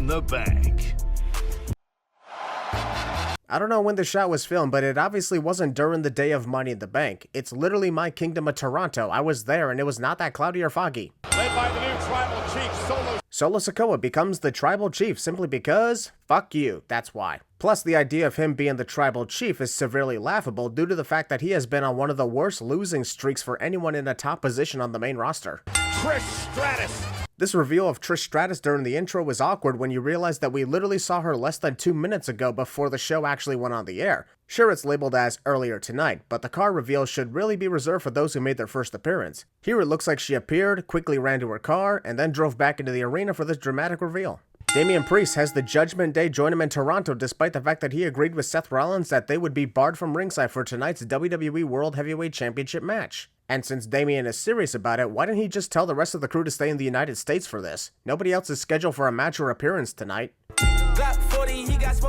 in the Bank. I don't know when the shot was filmed, but it obviously wasn't during the day of Money in the Bank. It's literally my kingdom of Toronto. I was there and it was not that cloudy or foggy. Led by the new tribal chief, Solo Sikoa becomes the tribal chief simply because, fuck you, that's why. Plus, the idea of him being the tribal chief is severely laughable due to the fact that he has been on one of the worst losing streaks for anyone in a top position on the main roster. Trish Stratus. This reveal of Trish Stratus during the intro was awkward when you realize that we literally saw her less than 2 minutes ago before the show actually went on the air. Sure, it's labeled as earlier tonight, but the car reveal should really be reserved for those who made their first appearance. Here it looks like she appeared, quickly ran to her car, and then drove back into the arena for this dramatic reveal. Damian Priest has the Judgment Day join him in Toronto despite the fact that he agreed with Seth Rollins that they would be barred from ringside for tonight's WWE World Heavyweight Championship match. And since Damian is serious about it, why didn't he just tell the rest of the crew to stay in the United States for this? Nobody else is scheduled for a match or appearance tonight.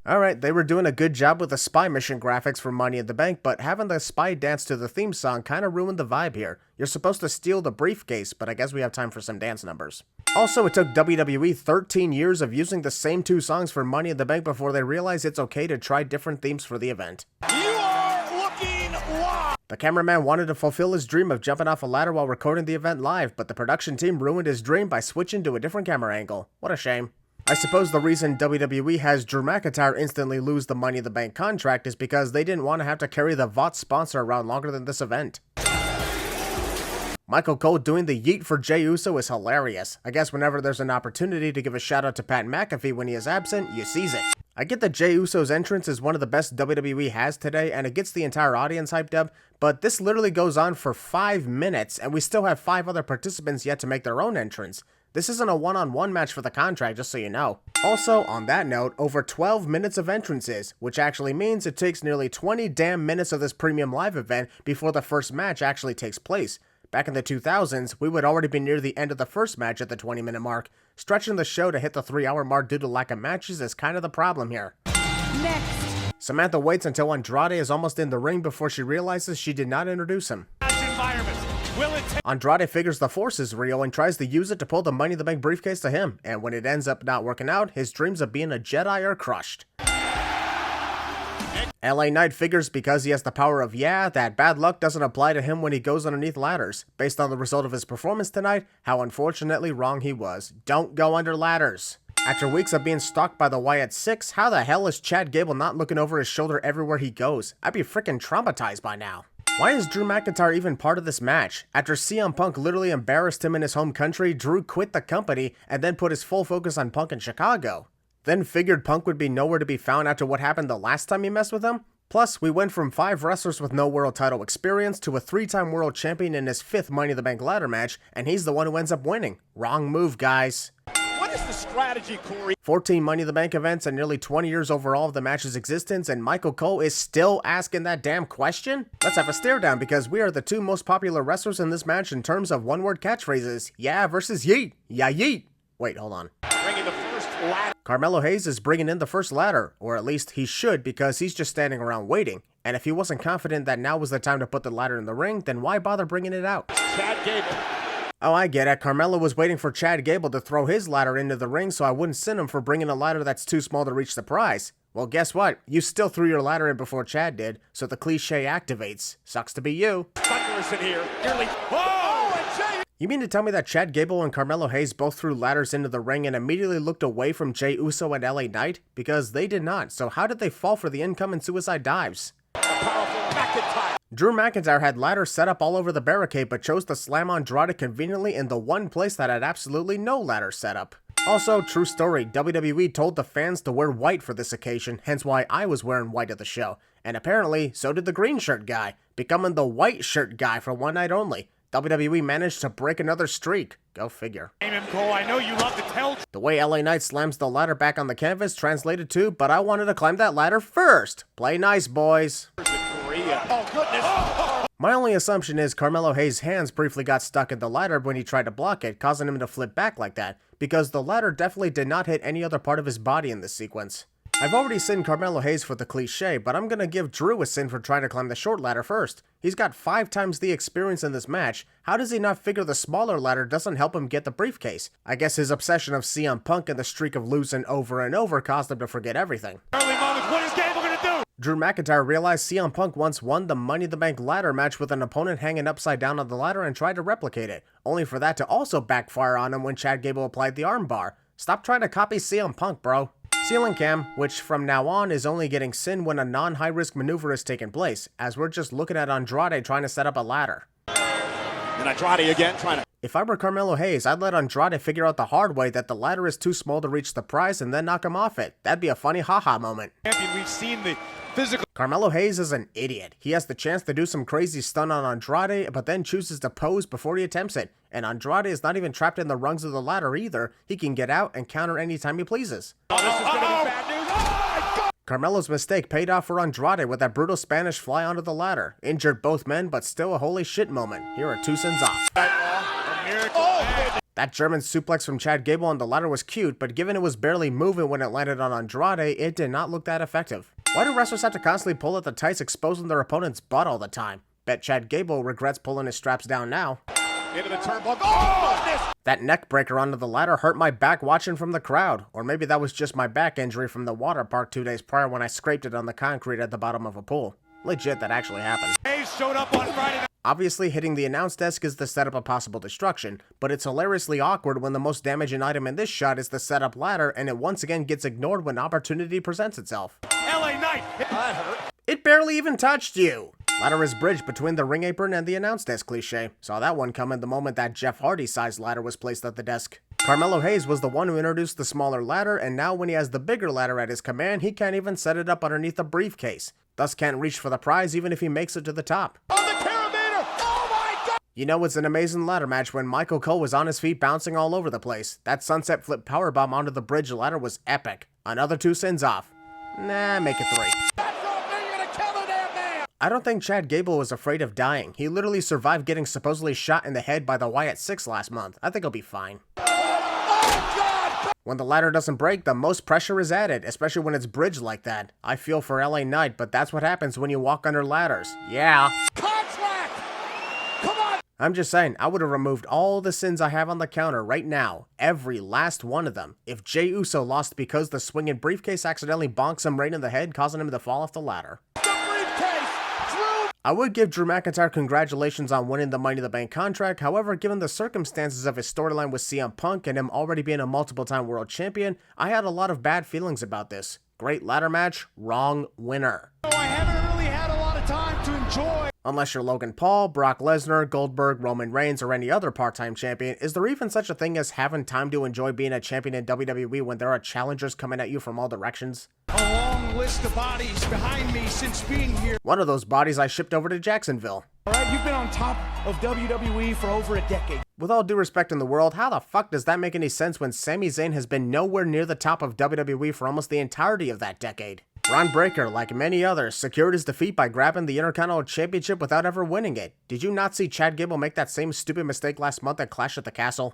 Alright, they were doing a good job with the spy mission graphics for Money in the Bank, but having the spy dance to the theme song kinda ruined the vibe here. You're supposed to steal the briefcase, but I guess we have time for some dance numbers. Also, it took WWE 13 years of using the same 2 songs for Money in the Bank before they realized it's okay to try different themes for the event. You are looking wild. The cameraman wanted to fulfill his dream of jumping off a ladder while recording the event live, but the production team ruined his dream by switching to a different camera angle. What a shame. I suppose the reason WWE has Drew McIntyre instantly lose the Money in the Bank contract is because they didn't want to have to carry the VOT sponsor around longer than this event. Michael Cole doing the yeet for Jey Uso is hilarious. I guess whenever there's an opportunity to give a shout out to Pat McAfee when he is absent, you seize it. I get that Jey Uso's entrance is one of the best WWE has today and it gets the entire audience hyped up, but this literally goes on for 5 minutes and we still have 5 other participants yet to make their own entrance. This isn't a one-on-one match for the contract, just so you know. Also, on that note, over 12 minutes of entrances, which actually means it takes nearly 20 damn minutes of this premium live event before the first match actually takes place. Back in the 2000s, we would already be near the end of the first match at the 20-minute mark. Stretching the show to hit the 3-hour mark due to lack of matches is kind of the problem here. Next. Samantha waits until Andrade is almost in the ring before she realizes she did not introduce him. Andrade figures the Force is real and tries to use it to pull the Money in the Bank briefcase to him, and when it ends up not working out, his dreams of being a Jedi are crushed. LA Knight figures because he has the power of that bad luck doesn't apply to him when he goes underneath ladders. Based on the result of his performance tonight, how unfortunately wrong he was. Don't go under ladders. After weeks of being stalked by the Wyatt Six, how the hell is Chad Gable not looking over his shoulder everywhere he goes? I'd be freaking traumatized by now. Why is Drew McIntyre even part of this match? After CM Punk literally embarrassed him in his home country, Drew quit the company and then put his full focus on Punk in Chicago. Then figured Punk would be nowhere to be found after what happened the last time he messed with him? Plus, we went from 5 wrestlers with no world title experience to a 3-time world champion in his 5th Money in the Bank ladder match, and he's the one who ends up winning. Wrong move, guys. What is the strategy, Corey? 14 Money in the Bank events and nearly 20 years overall of the match's existence, and Michael Cole is still asking that damn question? Let's have a stare down because we are the 2 most popular wrestlers in this match in terms of one-word catchphrases. Yeah versus yeet. Yeah, yeet. Wait, hold on. Bringing the first ladder. Carmelo Hayes is bringing in the first ladder, or at least he should because he's just standing around waiting. And if he wasn't confident that now was the time to put the ladder in the ring, then why bother bringing it out? Chad Gable. Oh, I get it. Carmelo was waiting for Chad Gable to throw his ladder into the ring so I wouldn't sin him for bringing a ladder that's too small to reach the prize. Well, guess what? You still threw your ladder in before Chad did, so the cliche activates. Sucks to be you. Thunderous in here. Nearly. Oh, and Jey. You mean to tell me that Chad Gable and Carmelo Hayes both threw ladders into the ring and immediately looked away from Jey Uso and LA Knight? Because they did not, so how did they fall for the incoming suicide dives? The powerful McIntyre. Drew McIntyre had ladders set up all over the barricade but chose to slam Andrade conveniently in the one place that had absolutely no ladder set up. Also, true story, WWE told the fans to wear white for this occasion, hence why I was wearing white at the show. And apparently, so did the green shirt guy, becoming the white shirt guy for one night only. WWE managed to break another streak. Go figure. Cole, I know you love to tell. The way LA Knight slams the ladder back on the canvas translated to, but I wanted to climb that ladder first. Play nice, boys. Oh, goodness. My only assumption is Carmelo Hayes' hands briefly got stuck in the ladder when he tried to block it, causing him to flip back like that, because the ladder definitely did not hit any other part of his body in this sequence. I've already sinned Carmelo Hayes for the cliche, but I'm gonna give Drew a sin for trying to climb the short ladder first. He's got 5 times the experience in this match. How does he not figure the smaller ladder doesn't help him get the briefcase? I guess his obsession of CM Punk and the streak of losing over and over caused him to forget everything. Early moments, what is Gable gonna do? Drew McIntyre realized CM Punk once won the Money in the Bank ladder match with an opponent hanging upside down on the ladder and tried to replicate it, only for that to also backfire on him when Chad Gable applied the armbar. Stop trying to copy CM Punk, bro. Ceiling cam, which from now on is only getting sin when a non-high-risk maneuver is taking place, as we're just looking at Andrade trying to set up a ladder. And Andrade again trying to... If I were Carmelo Hayes, I'd let Andrade figure out the hard way that the ladder is too small to reach the prize and then knock him off it. That'd be a funny haha moment. Champion, we've seen the physical... Carmelo Hayes is an idiot. He has the chance to do some crazy stun on Andrade, but then chooses to pose before he attempts it. And Andrade is not even trapped in the rungs of the ladder either. He can get out and counter anytime he pleases. Oh, this is gonna be bad news. Oh my God! Carmelo's mistake paid off for Andrade with that brutal Spanish fly onto the ladder. Injured both men, but still a holy shit moment. Here are 2 sins off. Miracle. That German suplex from Chad Gable on the ladder was cute, but given it was barely moving when it landed on Andrade, it did not look that effective. Why do wrestlers have to constantly pull at the tights exposing their opponent's butt all the time? Bet Chad Gable regrets pulling his straps down now. Into the turnbuckle. Oh, goodness! That neck breaker onto the ladder hurt my back watching from the crowd, or maybe that was just my back injury from the water park 2 days prior when I scraped it on the concrete at the bottom of a pool. Legit, that actually happened. Hayes showed up on Friday night. Obviously, hitting the announce desk is the setup of possible destruction, but it's hilariously awkward when the most damaging item in this shot is the setup ladder, and it once again gets ignored when opportunity presents itself. LA Knight. That hurt. It barely even touched you! Ladder is bridged between the ring apron and the announce desk cliche. Saw that one coming the moment that Jeff Hardy-sized ladder was placed at the desk. Carmelo Hayes was the one who introduced the smaller ladder, and now when he has the bigger ladder at his command, he can't even set it up underneath the briefcase. Thus can't reach for the prize even if he makes it to the top. On the carabiner. Oh my God! You know it's an amazing ladder match when Michael Cole was on his feet bouncing all over the place. That sunset flip powerbomb onto the bridge ladder was epic. Another 2 sins off. Nah, make it 3. I don't think Chad Gable was afraid of dying. He literally survived getting supposedly shot in the head by the Wyatt Six last month. I think he'll be fine. When the ladder doesn't break, the most pressure is added, especially when it's bridged like that. I feel for LA Knight, but that's what happens when you walk under ladders. Yeah. Contract! Come on! I'm just saying, I would have removed all the sins I have on the counter right now. Every last one of them. If Jey Uso lost because the swinging briefcase accidentally bonks him right in the head, causing him to fall off the ladder. I would give Drew McIntyre congratulations on winning the Money in the Bank contract, however, given the circumstances of his storyline with CM Punk and him already being a multiple-time world champion, I had a lot of bad feelings about this. Great ladder match, wrong winner. I haven't really had a lot of time to enjoy. Unless you're Logan Paul, Brock Lesnar, Goldberg, Roman Reigns, or any other part-time champion, is there even such a thing as having time to enjoy being a champion in WWE when there are challengers coming at you from all directions? A long list of bodies behind me since being here. One of those bodies I shipped over to Jacksonville. Alright, you've been on top of WWE for over a decade. With all due respect in the world, how the fuck does that make any sense when Sami Zayn has been nowhere near the top of WWE for almost the entirety of that decade? Braun Breaker, like many others, secured his defeat by grabbing the Intercontinental Championship without ever winning it. Did you not see Chad Gable make that same stupid mistake last month at Clash at the Castle?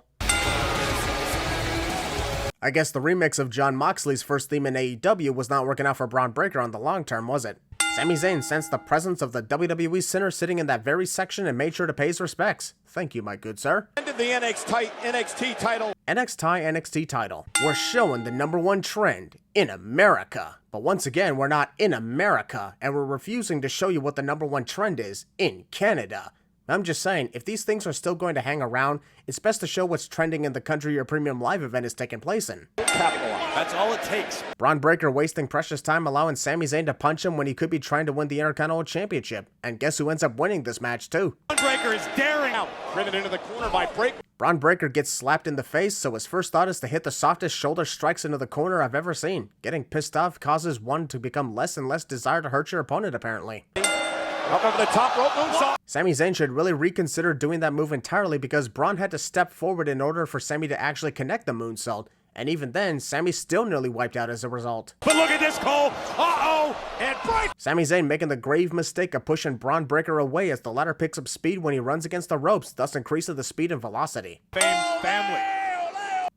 I guess the remix of Jon Moxley's first theme in AEW was not working out for Braun Breaker on the long term, was it? Sami Zayn sensed the presence of the WWE Center sitting in that very section and made sure to pay his respects. Thank you, my good sir. Ended the NXT title. NXT title. We're showing the #1 trend in America. But once again, we're not in America, and we're refusing to show you what the #1 trend is in Canada. I'm just saying, if these things are still going to hang around, it's best to show what's trending in the country your premium live event is taking place in. That's all it takes. Braun Breaker wasting precious time allowing Sami Zayn to punch him when he could be trying to win the Intercontinental Championship. And guess who ends up winning this match too? Braun Breaker is daring out. Driven into the corner by Breaker. Braun Breaker gets slapped in the face, so his first thought is to hit the softest shoulder strikes into the corner I've ever seen. Getting pissed off causes one to become less and less desire to hurt your opponent, apparently. Up over the top rope moonsault. Sami Zayn should really reconsider doing that move entirely because Braun had to step forward in order for Sami to actually connect the moonsault. And even then, Sami still nearly wiped out as a result. But look at this, Cole. Uh-oh. And break. Sami Zayn making the grave mistake of pushing Braun Breaker away as the latter picks up speed when he runs against the ropes, thus increasing the speed and velocity. Family.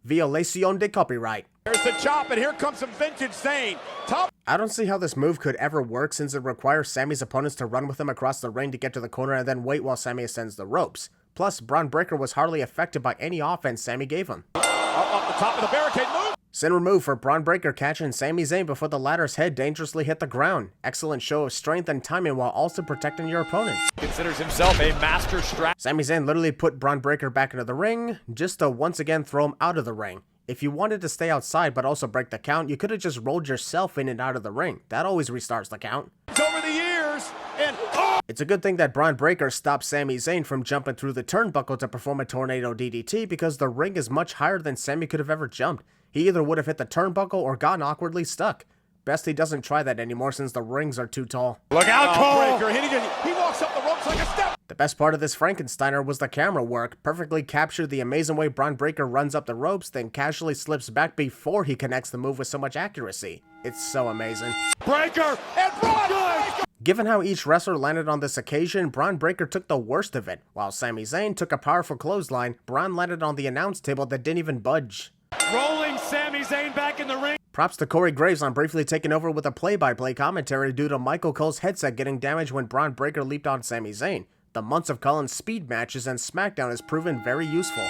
Violación de copyright. There's the chop, and here comes some vintage Zayn. Top. I don't see how this move could ever work since it requires Sammy's opponents to run with him across the ring to get to the corner and then wait while Sammy ascends the ropes. Plus, Braun Breaker was hardly affected by any offense Sammy gave him. Up the top of the barricade move. Sin remove for Braun Breaker catching Sami Zayn before the latter's head dangerously hit the ground. Excellent show of strength and timing while also protecting your opponent. Considers himself a master strat. Sami Zayn literally put Braun Breaker back into the ring, just to once again throw him out of the ring. If you wanted to stay outside but also break the count, you could have just rolled yourself in and out of the ring. That always restarts the count. Over the years, and oh! It's a good thing that Braun Breaker stopped Sami Zayn from jumping through the turnbuckle to perform a tornado DDT because the ring is much higher than Sami could have ever jumped. He either would have hit the turnbuckle or gotten awkwardly stuck. Best he doesn't try that anymore since the rings are too tall. Look out, Cole! Breaker hitting it. He walks up the ropes like a step. The best part of this Frankensteiner was the camera work. Perfectly captured the amazing way Braun Breaker runs up the ropes, then casually slips back before he connects the move with so much accuracy. It's so amazing. Breaker and Braun Breaker! Given how each wrestler landed on this occasion, Braun Breaker took the worst of it. While Sami Zayn took a powerful clothesline, Braun landed on the announce table that didn't even budge. Rolling Sami Zayn back in the ring. Props to Corey Graves on briefly taking over with a play-by-play commentary due to Michael Cole's headset getting damaged when Braun Breaker leaped on Sami Zayn. The months of calling speed matches and SmackDown has proven very useful.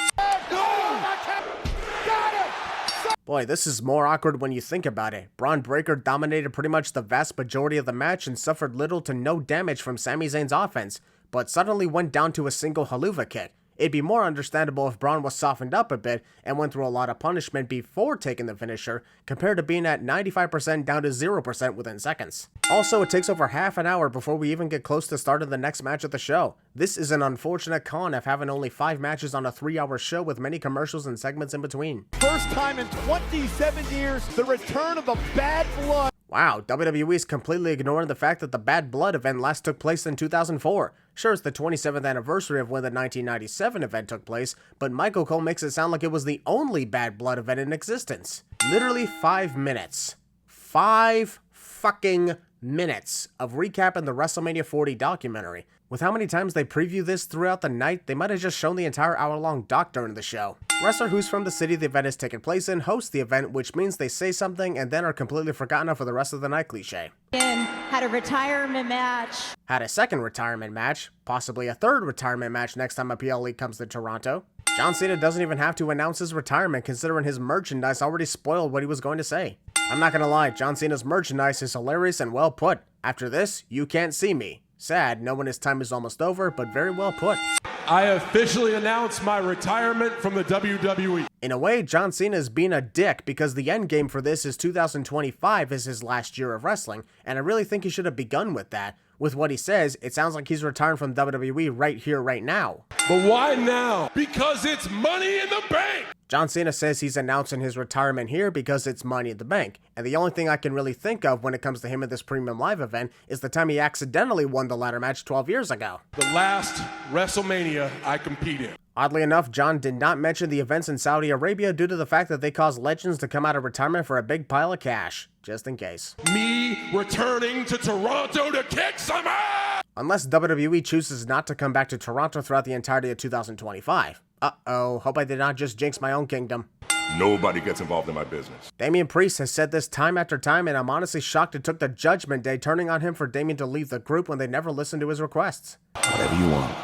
Boy, this is more awkward when you think about it. Braun Breaker dominated pretty much the vast majority of the match and suffered little to no damage from Sami Zayn's offense, but suddenly went down to a single haluva kick. It'd be more understandable if Braun was softened up a bit and went through a lot of punishment before taking the finisher, compared to being at 95% down to 0% within seconds. Also, it takes over half an hour before we even get close to starting the next match of the show. This is an unfortunate con of having only 5 matches on a 3-hour show with many commercials and segments in between. First time in 27 years, the return of the Bad Blood. Wow, WWE is completely ignoring the fact that the Bad Blood event last took place in 2004. Sure, it's the 27th anniversary of when the 1997 event took place, but Michael Cole makes it sound like it was the only Bad Blood event in existence. Literally 5 minutes. 5 fucking minutes of recapping the WrestleMania 40 documentary. With how many times they preview this throughout the night, they might have just shown the entire hour-long doc during the show. Wrestler who's from the city the event is taking place in hosts the event, which means they say something and then are completely forgotten for the rest of the night cliche. Had a retirement match. Had a second retirement match, possibly a third retirement match next time a PLE comes to Toronto. John Cena doesn't even have to announce his retirement considering his merchandise already spoiled what he was going to say. I'm not gonna lie, John Cena's merchandise is hilarious and well put. After this, you can't see me. Sad, knowing his time is almost over, but very well put. I officially announce my retirement from the WWE. In a way, John Cena is being a dick because the end game for this is 2025 is his last year of wrestling, and I really think he should have begun with that. With what he says, it sounds like he's retiring from WWE right here, right now. But why now? Because it's Money in the Bank! John Cena says he's announcing his retirement here because it's Money in the Bank, and the only thing I can really think of when it comes to him at this Premium Live event is the time he accidentally won the ladder match 12 years ago. The last WrestleMania I competed in. Oddly enough, John did not mention the events in Saudi Arabia due to the fact that they caused legends to come out of retirement for a big pile of cash, just in case. Me returning to Toronto to kick some ass! Unless WWE chooses not to come back to Toronto throughout the entirety of 2025. Uh-oh, hope I did not just jinx my own kingdom. Nobody gets involved in my business. Damian Priest has said this time after time, and I'm honestly shocked it took the Judgment Day turning on him for Damian to leave the group when they never listened to his requests. Whatever you want,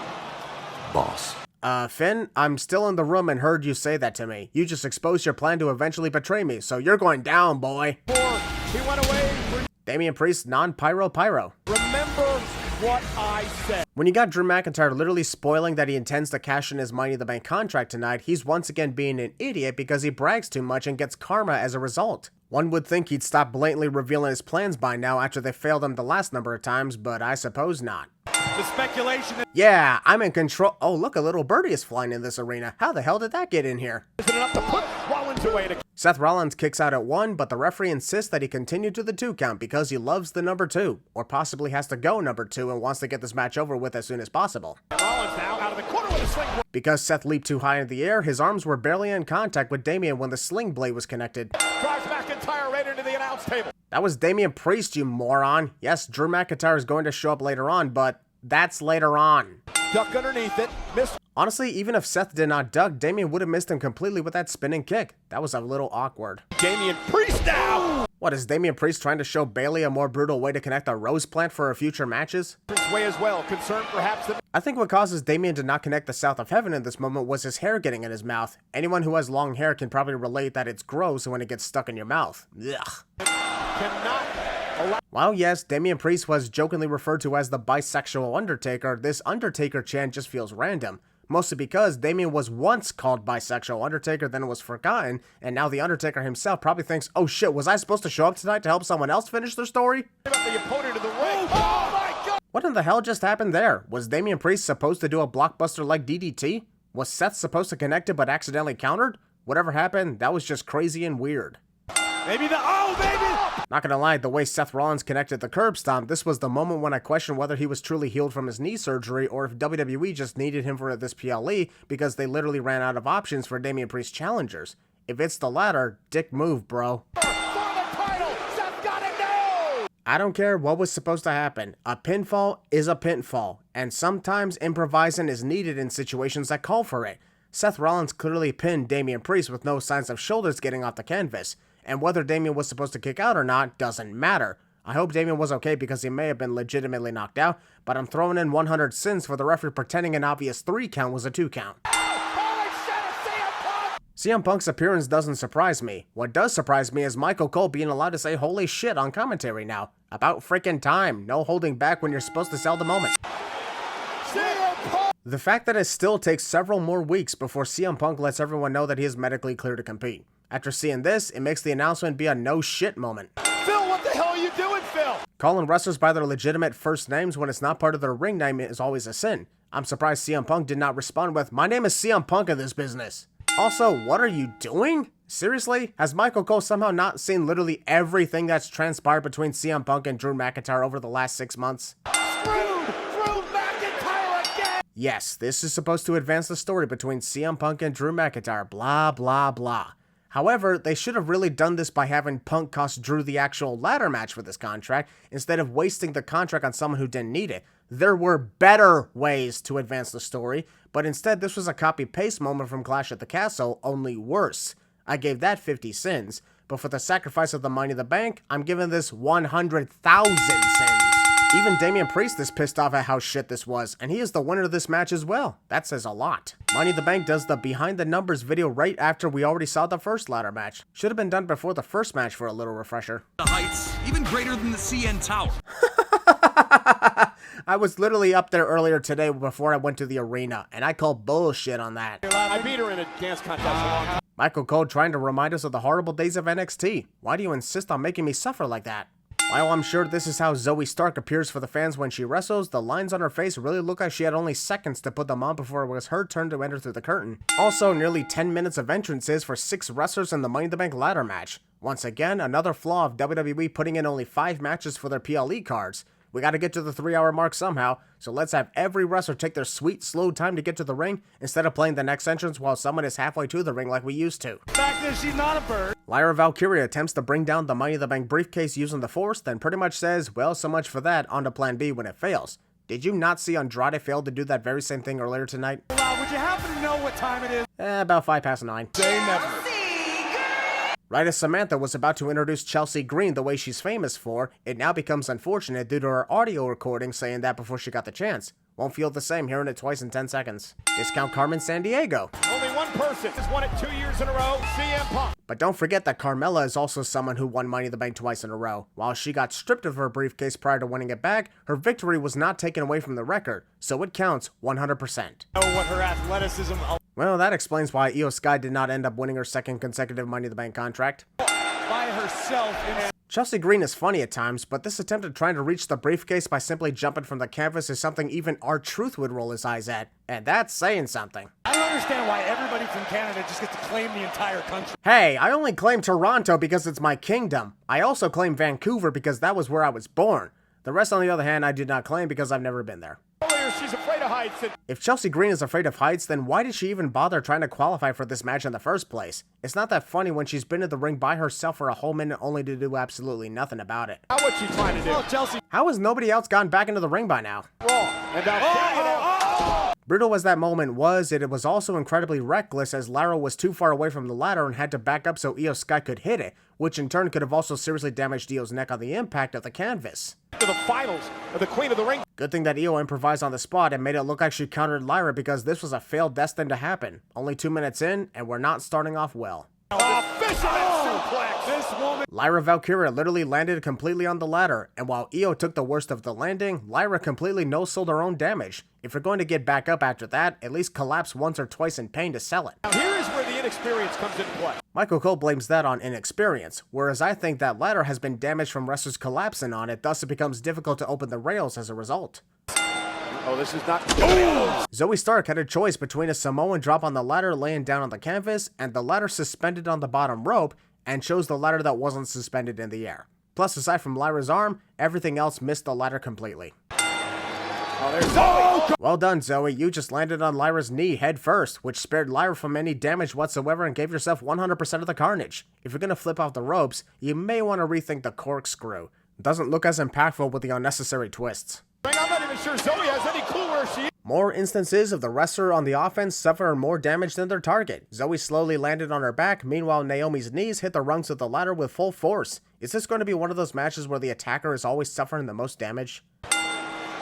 boss. Finn, I'm still in the room and heard you say that to me. You just exposed your plan to eventually betray me, so you're going down, boy. He went away. Damian Priest, non-pyro. Remember what I said. When you got Drew McIntyre literally spoiling that he intends to cash in his Money in the Bank contract tonight, he's once again being an idiot because he brags too much and gets karma as a result. One would think he'd stop blatantly revealing his plans by now after they failed him the last number of times, but I suppose not. The speculation is Yeah, I'm in control. Oh, look, a little birdie is flying in this arena. How the hell did that get in here? enough to put Rollins away to Seth Rollins kicks out at 1, but the referee insists that he continue to the 2 count because he loves the number 2, or possibly has to go number 2 and wants to get this match over with as soon as possible. Rollins now out of the corner with a swing. Because Seth leaped too high in the air, his arms were barely in contact with Damian when the sling blade was connected. Drives McIntyre right into the announce table. That was Damian Priest, you moron. Yes, Drew McIntyre is going to show up later on, but That's later on. Duck underneath it. Miss. Honestly, even if Seth did not duck, Damian would have missed him completely with that spinning kick. That was a little awkward. Damian Priest now. What, is Damian Priest trying to show Bayley a more brutal way to connect a rose plant for her future matches? Way as well. Concerned perhaps that. I think what causes Damian to not connect the South of Heaven in this moment was his hair getting in his mouth. Anyone who has long hair can probably relate that it's gross when it gets stuck in your mouth. Ugh. Cannot allow. While yes, Damian Priest was jokingly referred to as the bisexual Undertaker, this Undertaker chant just feels random. Mostly because Damian was once called bisexual Undertaker, then it was forgotten, and now the Undertaker himself probably thinks, oh shit, was I supposed to show up tonight to help someone else finish their story? The opponent of the ring. Oh my God. What in the hell just happened there? Was Damian Priest supposed to do a blockbuster like DDT? Was Seth supposed to connect it but accidentally countered? Whatever happened, that was just crazy and weird. Maybe the. Oh, baby. Not gonna lie, the way Seth Rollins connected the curb stomp, this was the moment when I questioned whether he was truly healed from his knee surgery or if WWE just needed him for this PLE because they literally ran out of options for Damian Priest challengers. If it's the latter, dick move, bro. For the title. Seth got it now. I don't care what was supposed to happen. A pinfall is a pinfall, and sometimes improvising is needed in situations that call for it. Seth Rollins clearly pinned Damian Priest with no signs of shoulders getting off the canvas. And whether Damian was supposed to kick out or not doesn't matter. I hope Damian was okay because he may have been legitimately knocked out, but I'm throwing in 100 cents for the referee pretending an obvious 3 count was a 2 count. CM Punk's appearance doesn't surprise me. What does surprise me is Michael Cole being allowed to say holy shit on commentary now. About freaking time. No holding back when you're supposed to sell the moment. The fact that it still takes several more weeks before CM Punk lets everyone know that he is medically clear to compete. After seeing this, it makes the announcement be a no shit moment. Phil, what the hell are you doing, Phil? Calling wrestlers by their legitimate first names when it's not part of their ring name is always a sin. I'm surprised CM Punk did not respond with, my name is CM Punk in this business. Also, what are you doing? Seriously? Has Michael Cole somehow not seen literally everything that's transpired between CM Punk and Drew McIntyre over the last 6 months? Drew McIntyre again! Yes, this is supposed to advance the story between CM Punk and Drew McIntyre, blah blah blah. However, they should have really done this by having Punk cost Drew the actual ladder match for this contract, instead of wasting the contract on someone who didn't need it. There were better ways to advance the story, but instead this was a copy-paste moment from Clash at the Castle, only worse. I gave that 50 cents, but for the sacrifice of the Money in the Bank, I'm giving this 100,000 cents. Even Damian Priest is pissed off at how shit this was, and he is the winner of this match as well. That says a lot. Money in the Bank does the behind the numbers video right after we already saw the first ladder match. Should have been done before the first match for a little refresher. The heights, even greater than the CN Tower. I was literally up there earlier today before I went to the arena, and I called bullshit on that. I beat her in a dance contest a long time. Michael Cole trying to remind us of the horrible days of NXT. Why do you insist on making me suffer like that? While I'm sure this is how Zoe Stark appears for the fans when she wrestles, the lines on her face really look like she had only seconds to put them on before it was her turn to enter through the curtain. Also, nearly 10 minutes of entrances for 6 wrestlers in the Money in the Bank ladder match. Once again, another flaw of WWE putting in only 5 matches for their PLE cards. We gotta get to the 3-hour mark somehow, so let's have every wrestler take their sweet, slow time to get to the ring, instead of playing the next entrance while someone is halfway to the ring like we used to. The fact is, she's not a bird. Lyra Valkyria attempts to bring down the Money in the Bank briefcase using the Force, then pretty much says, well, so much for that, on to plan B when it fails. Did you not see Andrade fail to do that very same thing earlier tonight? Wow, would you happen to know what time it is? About 9:05. Say never. Right as Samantha was about to introduce Chelsea Green the way she's famous for, it now becomes unfortunate due to her audio recording saying that before she got the chance. Won't feel the same hearing it twice in 10 seconds. Discount Carmen Sandiego. Only one person has won it 2 years in a row, CM Punk. But don't forget that Carmella is also someone who won Money in the Bank twice in a row. While she got stripped of her briefcase prior to winning it back, her victory was not taken away from the record, so it counts 100%. Know what her athleticism. Well, that explains why Io Sky did not end up winning her second consecutive Money in the Bank contract. By herself in a. Chelsea Green is funny at times, but this attempt at trying to reach the briefcase by simply jumping from the canvas is something even R-Truth would roll his eyes at. And that's saying something. I don't understand why everybody from Canada just gets to claim the entire country. Hey, I only claim Toronto because it's my kingdom. I also claim Vancouver because that was where I was born. The rest, on the other hand, I did not claim because I've never been there. Earlier, she's afraid of heights. If Chelsea Green is afraid of heights, then why did she even bother trying to qualify for this match in the first place? It's not that funny when she's been in the ring by herself for a whole minute only to do absolutely nothing about it. Now what she's trying to do? Oh, Chelsea. How has nobody else gotten back into the ring by now? Wrong. And Brutal as that moment was, it was also incredibly reckless as Lara was too far away from the ladder and had to back up so Io Sky could hit it, which in turn could have also seriously damaged Io's neck on the impact of the canvas. To the finals of the Queen of the Ring. Good thing that Io improvised on the spot and made it look like she countered Lyra because this was a fail destined to happen. Only 2 minutes in, and we're not starting off well. Suplex. This woman. Lyra Valkyria literally landed completely on the ladder, and while Io took the worst of the landing, Lyra completely no-sold her own damage. If you're going to get back up after that, at least collapse once or twice in pain to sell it. Now here is where the inexperience comes into play. Michael Cole blames that on inexperience, whereas I think that ladder has been damaged from wrestlers collapsing on it, thus it becomes difficult to open the rails as a result. Oh, this is not. Zoe Stark had a choice between a Samoan drop on the ladder laying down on the canvas and the ladder suspended on the bottom rope, and chose the ladder that wasn't suspended in the air. Plus, aside from Lyra's arm, everything else missed the ladder completely. Oh, there's Zoe. Well done, Zoe. You just landed on Lyra's knee head first, which spared Lyra from any damage whatsoever and gave yourself 100% of the carnage. If you're gonna flip off the ropes, you may want to rethink the corkscrew. It doesn't look as impactful with the unnecessary twists. I'm not even sure Zoe has any clue where she is. More instances of the wrestler on the offense suffering more damage than their target. Zoe slowly landed on her back, meanwhile Naomi's knees hit the rungs of the ladder with full force. Is this going to be one of those matches where the attacker is always suffering the most damage?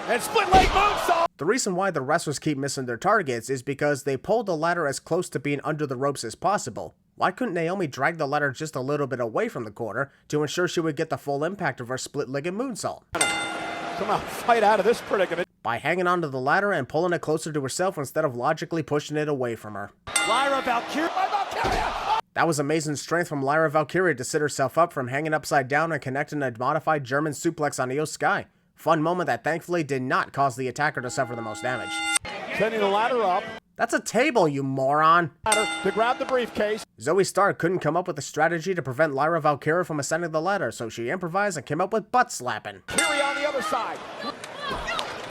And split leg moonsault. The reason why the wrestlers keep missing their targets is because they pulled the ladder as close to being under the ropes as possible. Why couldn't Naomi drag the ladder just a little bit away from the corner to ensure she would get the full impact of her split-legged moonsault? Come on, fight out of this predicament. By hanging onto the ladder and pulling it closer to herself instead of logically pushing it away from her. Lyra Valkyria. That was amazing strength from Lyra Valkyria to sit herself up from hanging upside down and connecting a modified German suplex on Io Sky. Fun moment that thankfully did not cause the attacker to suffer the most damage. Sending the ladder up. That's a table, you moron! Ladder to grab the briefcase. Zoe Stark couldn't come up with a strategy to prevent Lyra Valkyria from ascending the ladder, so she improvised and came up with butt slapping. Kyria on the other side.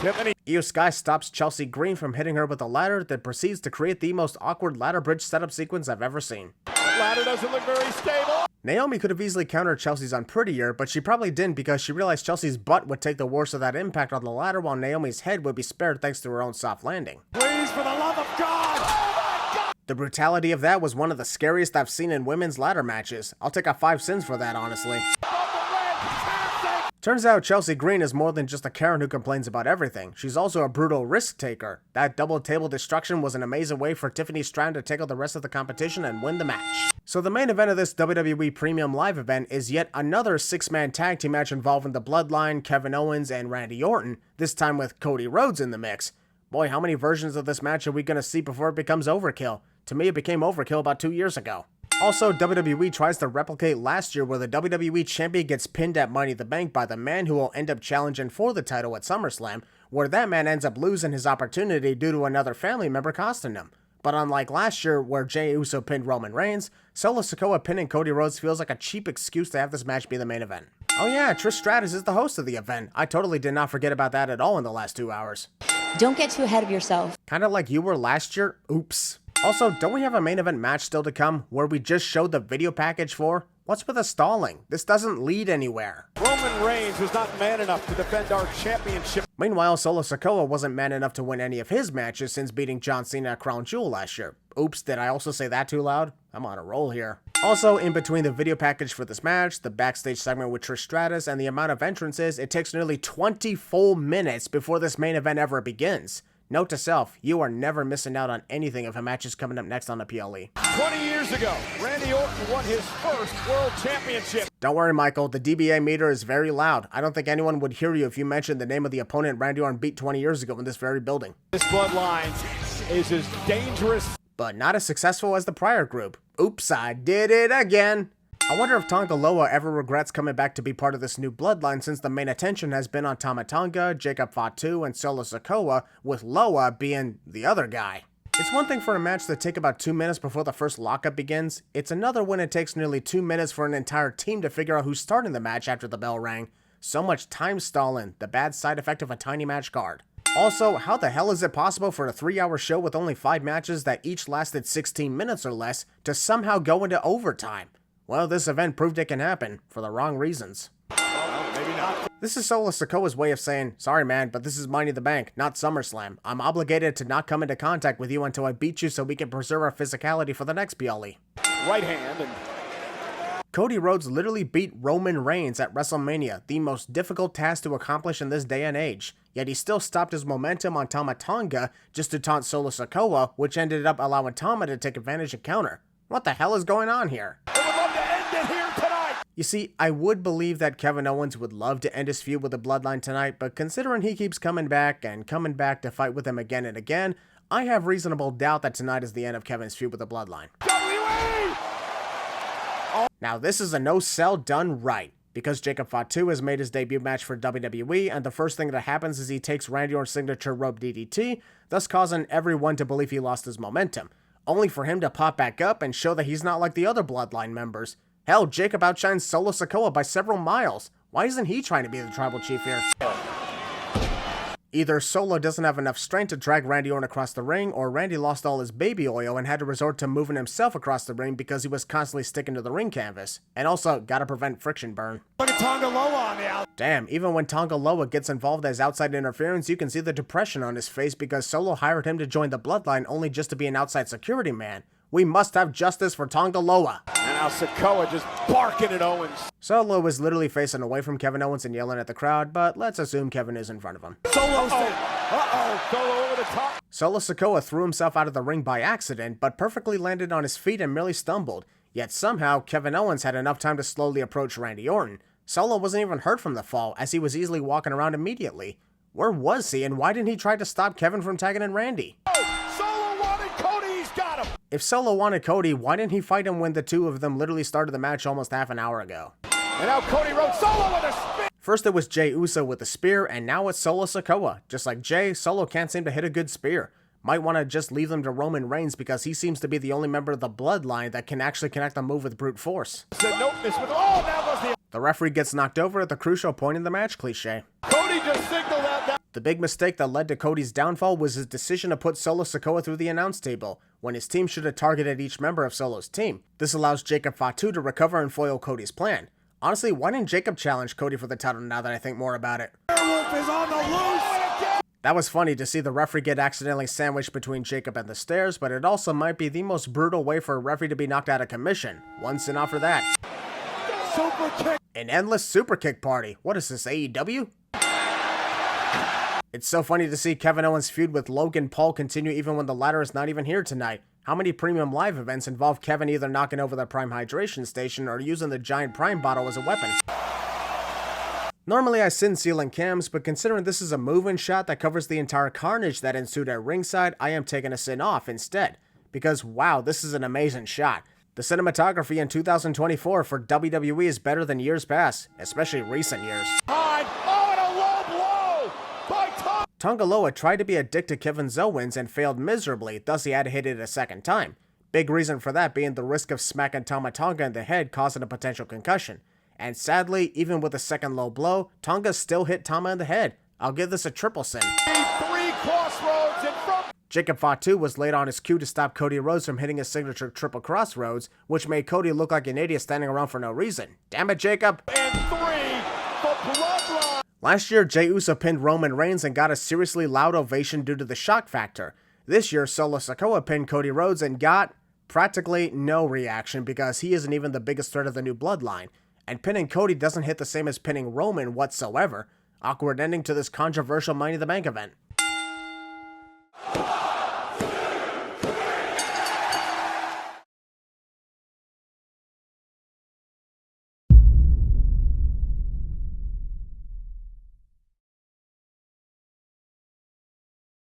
Tiffany. Io Sky stops Chelsea Green from hitting her with a ladder that proceeds to create the most awkward ladder bridge setup sequence I've ever seen. Ladder doesn't look very stable. Naomi could have easily countered Chelsea's on prettier, but she probably didn't because she realized Chelsea's butt would take the worst of that impact on the ladder while Naomi's head would be spared thanks to her own soft landing. Please, for the love of God! Oh my God! The brutality of that was one of the scariest I've seen in women's ladder matches. I'll take a 5 cents for that, honestly. Turns out Chelsea Green is more than just a Karen who complains about everything. She's also a brutal risk taker. That double table destruction was an amazing way for Tiffany Stratton to take out the rest of the competition and win the match. So the main event of this WWE Premium Live event is yet another 6-man tag team match involving the Bloodline, Kevin Owens, and Randy Orton, this time with Cody Rhodes in the mix. Boy, how many versions of this match are we gonna see before it becomes overkill? To me, it became overkill about 2 years ago. Also, WWE tries to replicate last year where the WWE Champion gets pinned at Money in the Bank by the man who will end up challenging for the title at SummerSlam, where that man ends up losing his opportunity due to another family member costing him. But unlike last year where Jey Uso pinned Roman Reigns, Solo Sikoa pinning Cody Rhodes feels like a cheap excuse to have this match be the main event. Oh yeah, Trish Stratus is the host of the event. I totally did not forget about that at all in the last 2 hours. Don't get too ahead of yourself. Kinda like you were last year? Oops. Also, don't we have a main event match still to come where we just showed the video package for? What's with the stalling? This doesn't lead anywhere. Roman Reigns was not man enough to defend our championship. Meanwhile, Solo Sikoa wasn't man enough to win any of his matches since beating John Cena at Crown Jewel last year. Oops, did I also say that too loud? I'm on a roll here. Also, in between the video package for this match, the backstage segment with Trish Stratus, and the amount of entrances, it takes nearly 20 full minutes before this main event ever begins. Note to self, you are never missing out on anything if a match is coming up next on the PLE. 20 years ago, Randy Orton won his first world championship. Don't worry, Michael, the DBA meter is very loud. I don't think anyone would hear you if you mentioned the name of the opponent Randy Orton beat 20 years ago in this very building. This bloodline is as dangerous, but not as successful as the prior group. Oops, I did it again. I wonder if Tonga Loa ever regrets coming back to be part of this new bloodline since the main attention has been on Tama Tonga, Jacob Fatu, and Solo Sikoa, with Loa being the other guy. It's one thing for a match to take about 2 minutes before the first lockup begins. It's another when it takes nearly 2 minutes for an entire team to figure out who's starting the match after the bell rang. So much time stalling, the bad side effect of a tiny match card. Also, how the hell is it possible for a 3-hour show with only 5 matches that each lasted 16 minutes or less to somehow go into overtime? Well, this event proved it can happen, for the wrong reasons. Maybe not. This is Solo Sikoa's way of saying, sorry man, but this is Money in the Bank, not SummerSlam. I'm obligated to not come into contact with you until I beat you so we can preserve our physicality for the next PLE. Right hand and Cody Rhodes literally beat Roman Reigns at WrestleMania, the most difficult task to accomplish in this day and age. Yet he still stopped his momentum on Tama Tonga just to taunt Solo Sikoa, which ended up allowing Tama to take advantage and counter. What the hell is going on here? I would love to end it here tonight. You see, I would believe that Kevin Owens would love to end his feud with the Bloodline tonight, but considering he keeps coming back to fight with them again and again, I have reasonable doubt that tonight is the end of Kevin's feud with the Bloodline. WWE! Now this is a no-sell done right, because Jacob Fatu has made his debut match for WWE, and the first thing that happens is he takes Randy Orton's signature rope DDT, thus causing everyone to believe he lost his momentum, only for him to pop back up and show that he's not like the other Bloodline members. Hell, Jacob outshines Solo Sikoa by several miles. Why isn't he trying to be the tribal chief here? Either Solo doesn't have enough strength to drag Randy Orton across the ring, or Randy lost all his baby oil and had to resort to moving himself across the ring because he was constantly sticking to the ring canvas. And also, gotta prevent friction burn. Look at Tonga Loa on the out. Damn, even when Tonga Loa gets involved as outside interference, you can see the depression on his face because Solo hired him to join the Bloodline only just to be an outside security man. We must have justice for Tonga Loa. And now Sikoa just barking at Owens. Solo was literally facing away from Kevin Owens and yelling at the crowd, but let's assume Kevin is in front of him. Solo. Solo over the top. Solo Sikoa threw himself out of the ring by accident, but perfectly landed on his feet and merely stumbled. Yet somehow, Kevin Owens had enough time to slowly approach Randy Orton. Solo wasn't even hurt from the fall, as he was easily walking around immediately. Where was he, and why didn't he try to stop Kevin from tagging in Randy? Solo wanted Cody, he's got him. If Solo wanted Cody, why didn't he fight him when the two of them literally started the match almost half an hour ago? And now Cody Rhodes, Solo with a spin. First it was Jey Uso with the spear, and now it's Solo Sikoa. Just like Jey, Solo can't seem to hit a good spear. Might want to just leave them to Roman Reigns because he seems to be the only member of the Bloodline that can actually connect a move with brute force. Nope, this was, oh, that was The referee gets knocked over at the crucial point in the match cliche. Cody just signaled out that. The big mistake that led to Cody's downfall was his decision to put Solo Sikoa through the announce table, when his team should have targeted each member of Solo's team. This allows Jacob Fatu to recover and foil Cody's plan. Honestly, why didn't Jacob challenge Cody for the title now that I think more about it? Werewolf is on the loose. That was funny to see the referee get accidentally sandwiched between Jacob and the stairs, but it also might be the most brutal way for a referee to be knocked out of commission. One sin off for that. Super kick. An endless super kick party. What is this, AEW? It's so funny to see Kevin Owens' feud with Logan Paul continue even when the latter is not even here tonight. How many premium live events involve Kevin either knocking over the Prime Hydration Station or using the giant Prime bottle as a weapon? Normally I sin sealing cams, but considering this is a move-in shot that covers the entire carnage that ensued at ringside, I am taking a sin off instead. Because wow, this is an amazing shot. The cinematography in 2024 for WWE is better than years past, especially recent years. Oh, and a low blow by Tom. Tonga Loa tried to be a dick to Kevin Owens and failed miserably, thus he had to hit it a second time. Big reason for that being the risk of smacking Tama Tonga in the head causing a potential concussion. And sadly, even with a second low blow, Tonga still hit Tama in the head. I'll give this a triple sin. 3 crossroads in front. Jacob Fatu was late on his cue to stop Cody Rhodes from hitting his signature triple crossroads, which made Cody look like an idiot standing around for no reason. Damn it, Jacob! And 3 for Bloodline. Last year, Jey Uso pinned Roman Reigns and got a seriously loud ovation due to the shock factor. This year, Solo Sikoa pinned Cody Rhodes and got practically no reaction because he isn't even the biggest threat of the new Bloodline. And pinning Cody doesn't hit the same as pinning Roman whatsoever. Awkward ending to this controversial Money in the Bank event.